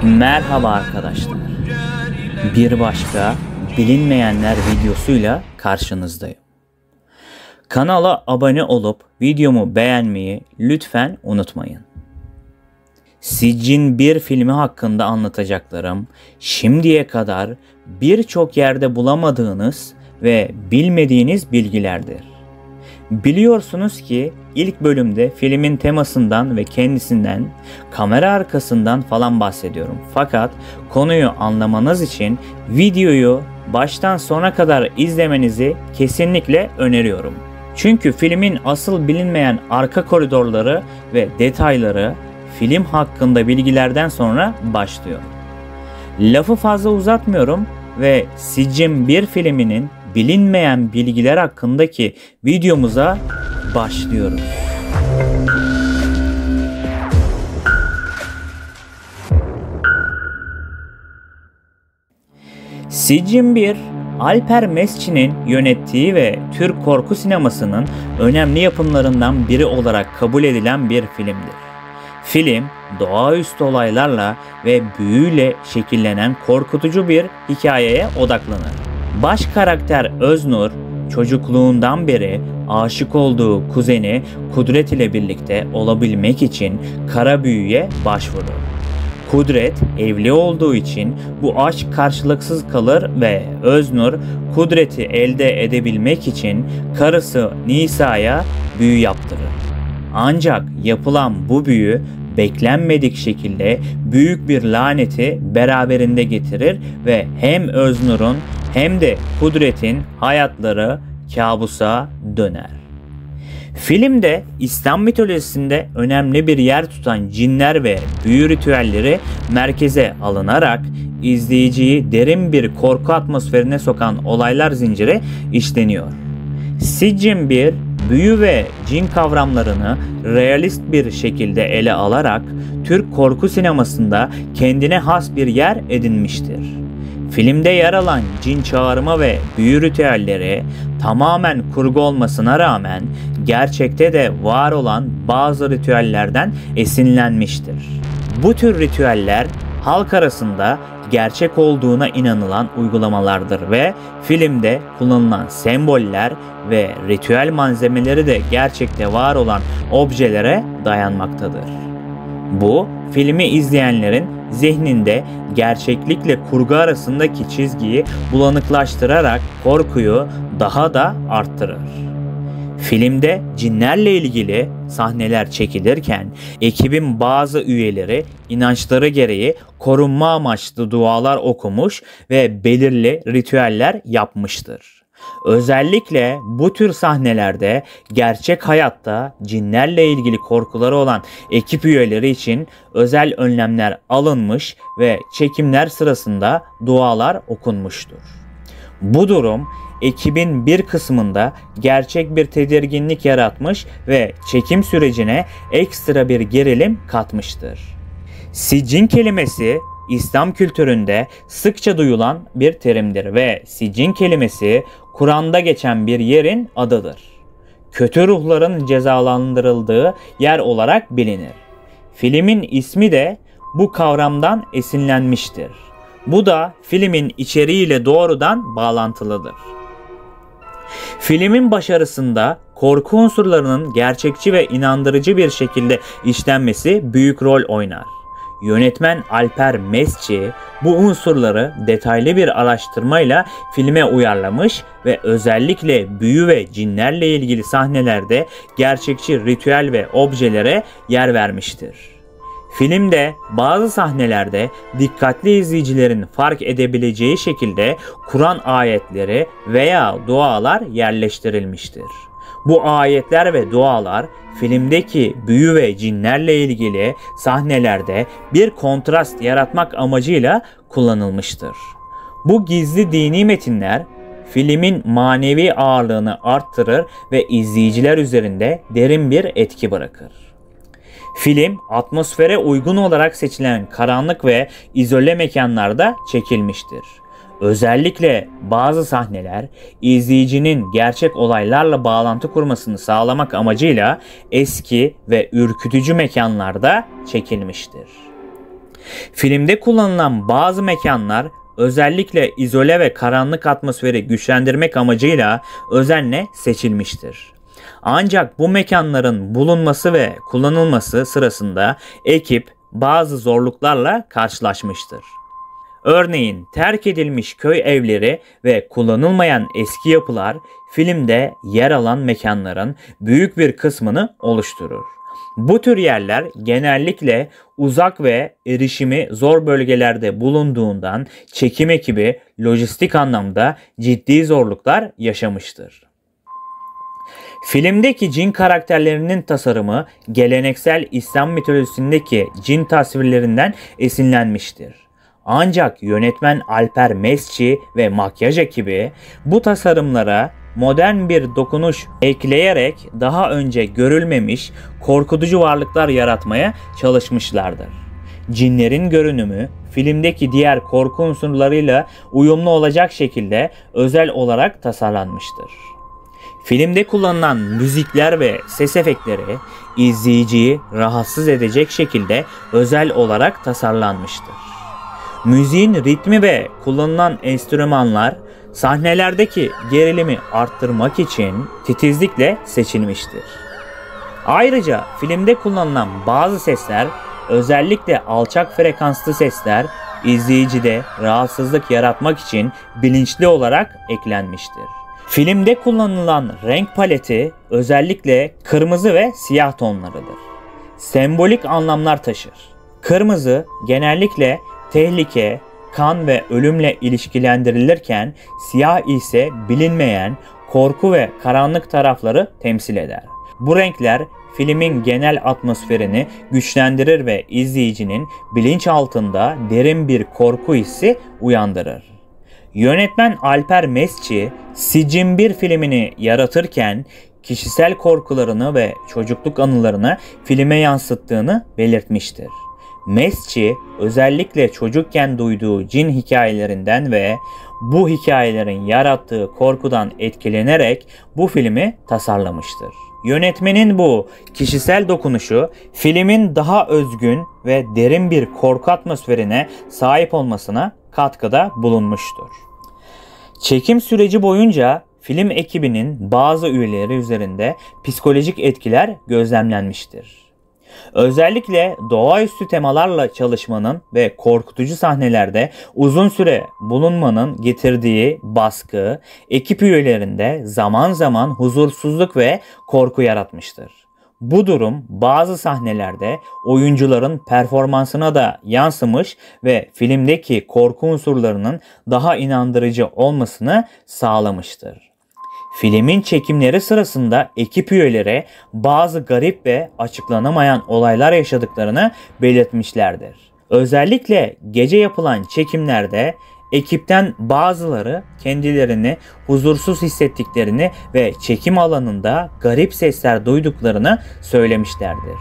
Merhaba arkadaşlar. Bir başka bilinmeyenler videosuyla karşınızdayım. Kanala abone olup videomu beğenmeyi lütfen unutmayın. Siccin 1 filmi hakkında anlatacaklarım şimdiye kadar birçok yerde bulamadığınız ve bilmediğiniz bilgilerdir. Biliyorsunuz ki ilk bölümde filmin temasından ve kendisinden, kamera arkasından falan bahsediyorum. Fakat konuyu anlamanız için videoyu baştan sona kadar izlemenizi kesinlikle öneriyorum. Çünkü filmin asıl bilinmeyen arka koridorları ve detayları film hakkında bilgilerden sonra başlıyor. Lafı fazla uzatmıyorum ve Siccin 1 filminin bilinmeyen bilgiler hakkındaki videomuza başlıyoruz. Siccin 1, Alper Mesci'nin yönettiği ve Türk korku sinemasının önemli yapımlarından biri olarak kabul edilen bir filmdir. Film, doğaüstü olaylarla ve büyüyle şekillenen korkutucu bir hikayeye odaklanır. Baş karakter Öznur, çocukluğundan beri aşık olduğu kuzeni Kudret ile birlikte olabilmek için kara büyüye başvurur. Kudret evli olduğu için bu aşk karşılıksız kalır ve Öznur Kudret'i elde edebilmek için karısı Nisa'ya büyü yaptırır. Ancak yapılan bu büyü beklenmedik şekilde büyük bir laneti beraberinde getirir ve hem Öznur'un hem de Kudret'in hayatları kabusa döner. Filmde İslam mitolojisinde önemli bir yer tutan cinler ve büyü ritüelleri merkeze alınarak izleyiciyi derin bir korku atmosferine sokan olaylar zinciri işleniyor. Siccin 1, büyü ve cin kavramlarını realist bir şekilde ele alarak Türk korku sinemasında kendine has bir yer edinmiştir. Filmde yer alan cin çağırma ve büyü ritüelleri tamamen kurgu olmasına rağmen gerçekte de var olan bazı ritüellerden esinlenmiştir. Bu tür ritüeller halk arasında gerçek olduğuna inanılan uygulamalardır ve filmde kullanılan semboller ve ritüel malzemeleri de gerçekte var olan objelere dayanmaktadır. Bu, filmi izleyenlerin zihninde gerçeklikle kurgu arasındaki çizgiyi bulanıklaştırarak korkuyu daha da arttırır. Filmde cinlerle ilgili sahneler çekilirken ekibin bazı üyeleri inançları gereği korunma amaçlı dualar okumuş ve belirli ritüeller yapmıştır. Özellikle bu tür sahnelerde gerçek hayatta cinlerle ilgili korkuları olan ekip üyeleri için özel önlemler alınmış ve çekimler sırasında dualar okunmuştur. Bu durum ekibin bir kısmında gerçek bir tedirginlik yaratmış ve çekim sürecine ekstra bir gerilim katmıştır. Siccin kelimesi İslam kültüründe sıkça duyulan bir terimdir ve siccin kelimesi Kur'an'da geçen bir yerin adıdır. Kötü ruhların cezalandırıldığı yer olarak bilinir. Filmin ismi de bu kavramdan esinlenmiştir. Bu da filmin içeriğiyle doğrudan bağlantılıdır. Filmin başarısında korku unsurlarının gerçekçi ve inandırıcı bir şekilde işlenmesi büyük rol oynar. Yönetmen Alper Mesci bu unsurları detaylı bir araştırmayla filme uyarlamış ve özellikle büyü ve cinlerle ilgili sahnelerde gerçekçi ritüel ve objelere yer vermiştir. Filmde bazı sahnelerde dikkatli izleyicilerin fark edebileceği şekilde Kur'an ayetleri veya dualar yerleştirilmiştir. Bu ayetler ve dualar filmdeki büyü ve cinlerle ilgili sahnelerde bir kontrast yaratmak amacıyla kullanılmıştır. Bu gizli dini metinler filmin manevi ağırlığını arttırır ve izleyiciler üzerinde derin bir etki bırakır. Film atmosfere uygun olarak seçilen karanlık ve izole mekanlarda çekilmiştir. Özellikle bazı sahneler izleyicinin gerçek olaylarla bağlantı kurmasını sağlamak amacıyla eski ve ürkütücü mekanlarda çekilmiştir. Filmde kullanılan bazı mekanlar özellikle izole ve karanlık atmosferi güçlendirmek amacıyla özenle seçilmiştir. Ancak bu mekanların bulunması ve kullanılması sırasında ekip bazı zorluklarla karşılaşmıştır. Örneğin terk edilmiş köy evleri ve kullanılmayan eski yapılar filmde yer alan mekanların büyük bir kısmını oluşturur. Bu tür yerler genellikle uzak ve erişimi zor bölgelerde bulunduğundan çekim ekibi lojistik anlamda ciddi zorluklar yaşamıştır. Filmdeki cin karakterlerinin tasarımı geleneksel İslam mitolojisindeki cin tasvirlerinden esinlenmiştir. Ancak yönetmen Alper Mesci ve makyaj ekibi bu tasarımlara modern bir dokunuş ekleyerek daha önce görülmemiş korkutucu varlıklar yaratmaya çalışmışlardır. Cinlerin görünümü filmdeki diğer korku unsurlarıyla uyumlu olacak şekilde özel olarak tasarlanmıştır. Filmde kullanılan müzikler ve ses efektleri izleyiciyi rahatsız edecek şekilde özel olarak tasarlanmıştır. Müziğin ritmi ve kullanılan enstrümanlar sahnelerdeki gerilimi arttırmak için titizlikle seçilmiştir. Ayrıca filmde kullanılan bazı sesler, özellikle alçak frekanslı sesler, izleyicide rahatsızlık yaratmak için bilinçli olarak eklenmiştir. Filmde kullanılan renk paleti özellikle kırmızı ve siyah tonlarıdır. Sembolik anlamlar taşır. Kırmızı genellikle tehlike, kan ve ölümle ilişkilendirilirken siyah ise bilinmeyen, korku ve karanlık tarafları temsil eder. Bu renkler filmin genel atmosferini güçlendirir ve izleyicinin bilinçaltında derin bir korku hissi uyandırır. Yönetmen Alper Mesci, Sicin 1 filmini yaratırken kişisel korkularını ve çocukluk anılarını filme yansıttığını belirtmiştir. Mesci özellikle çocukken duyduğu cin hikayelerinden ve bu hikayelerin yarattığı korkudan etkilenerek bu filmi tasarlamıştır. Yönetmenin bu kişisel dokunuşu filmin daha özgün ve derin bir korku atmosferine sahip olmasına katkıda bulunmuştur. Çekim süreci boyunca film ekibinin bazı üyeleri üzerinde psikolojik etkiler gözlemlenmiştir. Özellikle doğaüstü temalarla çalışmanın ve korkutucu sahnelerde uzun süre bulunmanın getirdiği baskı, ekip üyelerinde zaman zaman huzursuzluk ve korku yaratmıştır. Bu durum bazı sahnelerde oyuncuların performansına da yansımış ve filmdeki korku unsurlarının daha inandırıcı olmasını sağlamıştır. Filmin çekimleri sırasında ekip üyeleri bazı garip ve açıklanamayan olaylar yaşadıklarını belirtmişlerdir. Özellikle gece yapılan çekimlerde ekipten bazıları kendilerini huzursuz hissettiklerini ve çekim alanında garip sesler duyduklarını söylemişlerdir.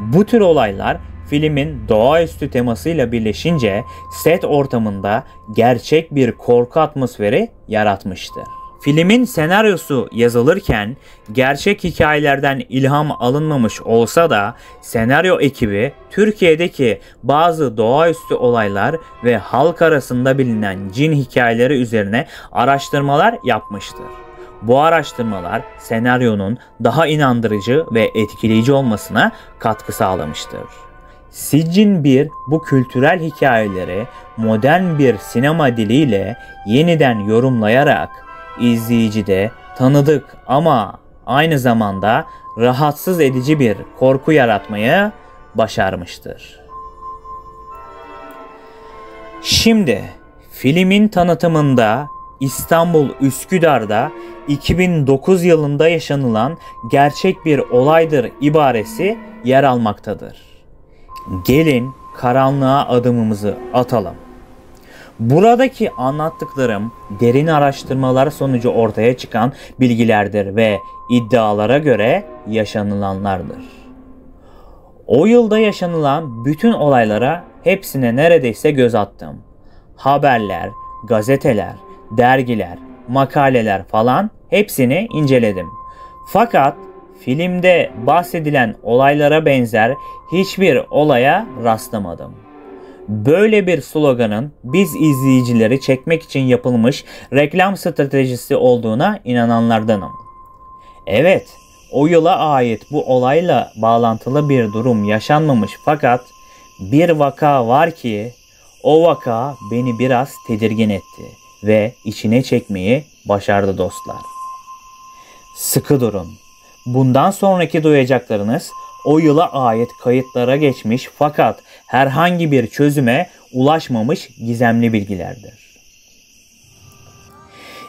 Bu tür olaylar filmin doğaüstü temasıyla birleşince set ortamında gerçek bir korku atmosferi yaratmıştır. Filmin senaryosu yazılırken gerçek hikayelerden ilham alınmamış olsa da senaryo ekibi Türkiye'deki bazı doğaüstü olaylar ve halk arasında bilinen cin hikayeleri üzerine araştırmalar yapmıştır. Bu araştırmalar senaryonun daha inandırıcı ve etkileyici olmasına katkı sağlamıştır. Sicin 1 bu kültürel hikayeleri modern bir sinema diliyle yeniden yorumlayarak izleyicide tanıdık ama aynı zamanda rahatsız edici bir korku yaratmayı başarmıştır. Şimdi filmin tanıtımında İstanbul Üsküdar'da 2009 yılında yaşanılan gerçek bir olaydır ibaresi yer almaktadır. Gelin karanlığa adımımızı atalım. Buradaki anlattıklarım derin araştırmalar sonucu ortaya çıkan bilgilerdir ve iddialara göre yaşanılanlardır. O yılda yaşanılan bütün olaylara hepsine neredeyse göz attım. Haberler, gazeteler, dergiler, makaleler falan hepsini inceledim. Fakat filmde bahsedilen olaylara benzer hiçbir olaya rastlamadım. Böyle bir sloganın biz izleyicileri çekmek için yapılmış reklam stratejisi olduğuna inananlardanım. Evet, o yıla ait bu olayla bağlantılı bir durum yaşanmamış fakat bir vaka var ki o vaka beni biraz tedirgin etti ve içine çekmeyi başardı dostlar. Sıkı durun. Bundan sonraki duyacaklarınız o yıla ait kayıtlara geçmiş fakat herhangi bir çözüme ulaşmamış gizemli bilgilerdir.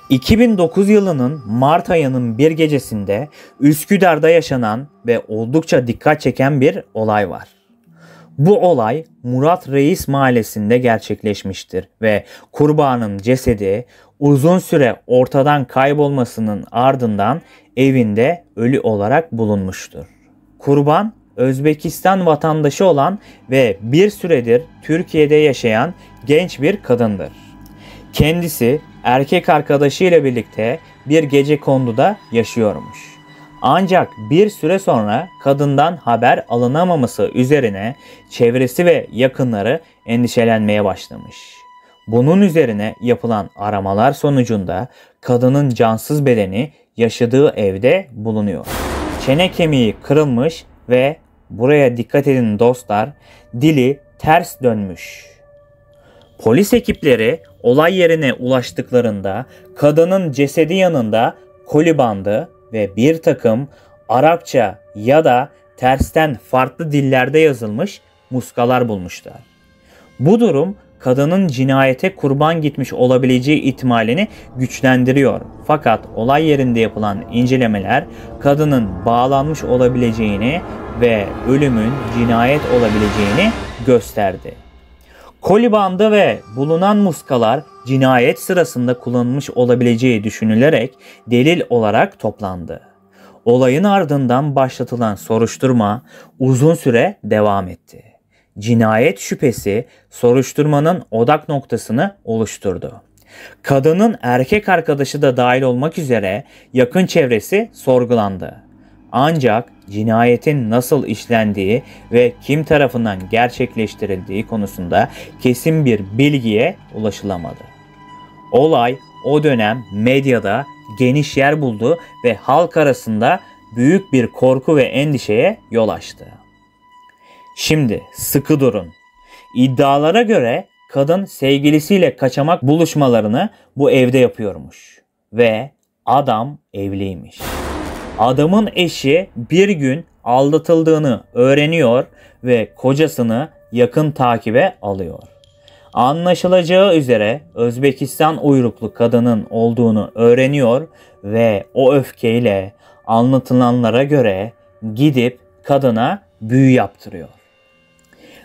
2009 yılının Mart ayının bir gecesinde Üsküdar'da yaşanan ve oldukça dikkat çeken bir olay var. Bu olay Murat Reis mahallesinde gerçekleşmiştir ve kurbanın cesedi uzun süre ortadan kaybolmasının ardından evinde ölü olarak bulunmuştur. Kurban Özbekistan vatandaşı olan ve bir süredir Türkiye'de yaşayan genç bir kadındır. Kendisi erkek arkadaşıyla birlikte bir gecekonduda yaşıyormuş. Ancak bir süre sonra kadından haber alınamaması üzerine çevresi ve yakınları endişelenmeye başlamış. Bunun üzerine yapılan aramalar sonucunda kadının cansız bedeni yaşadığı evde bulunuyor. Çene kemiği kırılmış ve buraya dikkat edin dostlar, dili ters dönmüş. Polis ekipleri olay yerine ulaştıklarında kadının cesedi yanında koli bandı ve bir takım Arapça ya da tersten farklı dillerde yazılmış muskalar bulmuşlar. Bu durum kadının cinayete kurban gitmiş olabileceği ihtimalini güçlendiriyor. Fakat olay yerinde yapılan incelemeler kadının bağlanmış olabileceğini ve ölümün cinayet olabileceğini gösterdi. Koli bandı ve bulunan muskalar cinayet sırasında kullanılmış olabileceği düşünülerek delil olarak toplandı. Olayın ardından başlatılan soruşturma uzun süre devam etti. Cinayet şüphesi soruşturmanın odak noktasını oluşturdu. Kadının erkek arkadaşı da dahil olmak üzere yakın çevresi sorgulandı. Ancak cinayetin nasıl işlendiği ve kim tarafından gerçekleştirildiği konusunda kesin bir bilgiye ulaşılamadı. Olay o dönem medyada geniş yer buldu ve halk arasında büyük bir korku ve endişeye yol açtı. Şimdi sıkı durun. İddialara göre kadın sevgilisiyle kaçamak buluşmalarını bu evde yapıyormuş ve adam evliymiş. Adamın eşi bir gün aldatıldığını öğreniyor ve kocasını yakın takibe alıyor. Anlaşılacağı üzere Özbekistan uyruklu kadının olduğunu öğreniyor ve o öfkeyle anlatılanlara göre gidip kadına büyü yaptırıyor.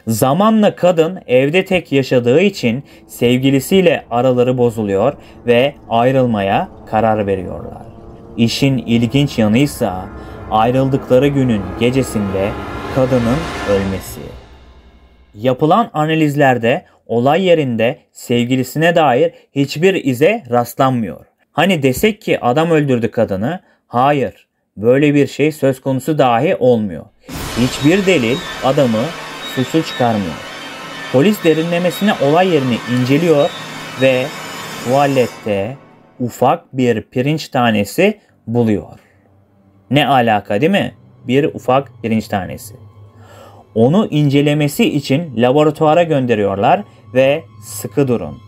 Zamanla kadın evde tek yaşadığı için sevgilisiyle araları bozuluyor ve ayrılmaya karar veriyorlar. İşin ilginç yanıysa ayrıldıkları günün gecesinde kadının ölmesi. Yapılan analizlerde olay yerinde sevgilisine dair hiçbir ize rastlanmıyor. Hani desek ki adam öldürdü kadını, hayır, böyle bir şey söz konusu dahi olmuyor. Hiçbir delil adamı suçlu çıkarmıyor. Polis derinlemesine olay yerini inceliyor ve tuvalette ufak bir pirinç tanesi buluyor. Ne alaka değil mi? Bir ufak pirinç tanesi. Onu incelemesi için laboratuvara gönderiyorlar ve sıkı durun.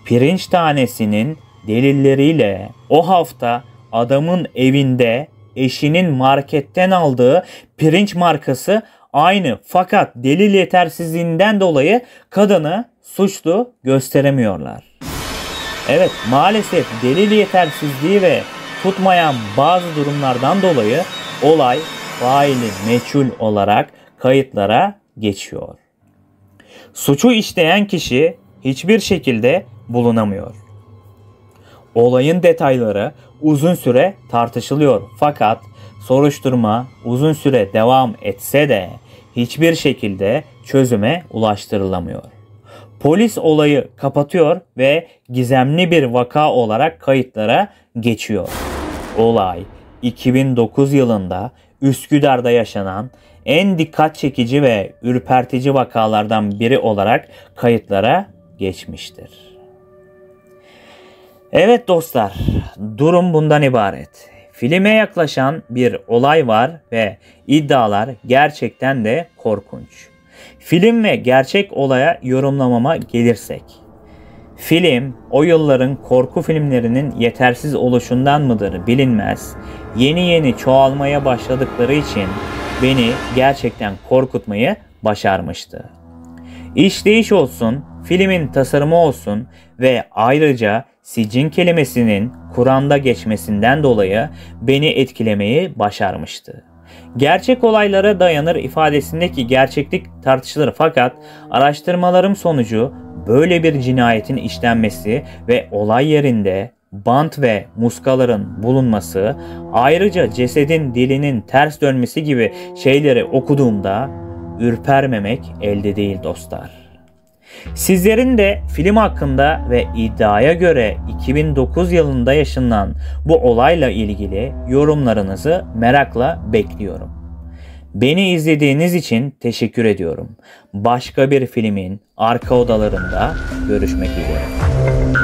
Pirinç tanesinin delilleriyle o hafta adamın evinde eşinin marketten aldığı pirinç markası aynı, fakat delil yetersizliğinden dolayı kadını suçlu gösteremiyorlar. Evet, maalesef delil yetersizliği ve tutmayan bazı durumlardan dolayı olay faili meçhul olarak kayıtlara geçiyor. Suçu işleyen kişi hiçbir şekilde bulunamıyor. Olayın detayları uzun süre tartışılıyor fakat soruşturma uzun süre devam etse de hiçbir şekilde çözüme ulaştırılamıyor. Polis olayı kapatıyor ve gizemli bir vaka olarak kayıtlara geçiyor. Olay 2009 yılında Üsküdar'da yaşanan en dikkat çekici ve ürpertici vakalardan biri olarak kayıtlara geçmiştir. Evet dostlar, durum bundan ibaret. Filme yaklaşan bir olay var ve iddialar gerçekten de korkunç. Film ve gerçek olaya yorumlamama gelirsek. Film, o yılların korku filmlerinin yetersiz oluşundan mıdır bilinmez, yeni çoğalmaya başladıkları için beni gerçekten korkutmayı başarmıştı. İşleyiş olsun, filmin tasarımı olsun ve ayrıca sicin kelimesinin Kur'an'da geçmesinden dolayı beni etkilemeyi başarmıştı. Gerçek olaylara dayanır ifadesindeki gerçeklik tartışılır fakat araştırmalarım sonucu böyle bir cinayetin işlenmesi ve olay yerinde bant ve muskaların bulunması, ayrıca cesedin dilinin ters dönmesi gibi şeyleri okuduğumda ürpermemek elde değil dostlar. Sizlerin de film hakkında ve iddiaya göre 2009 yılında yaşanan bu olayla ilgili yorumlarınızı merakla bekliyorum. Beni izlediğiniz için teşekkür ediyorum. Başka bir filmin arka odalarında görüşmek üzere.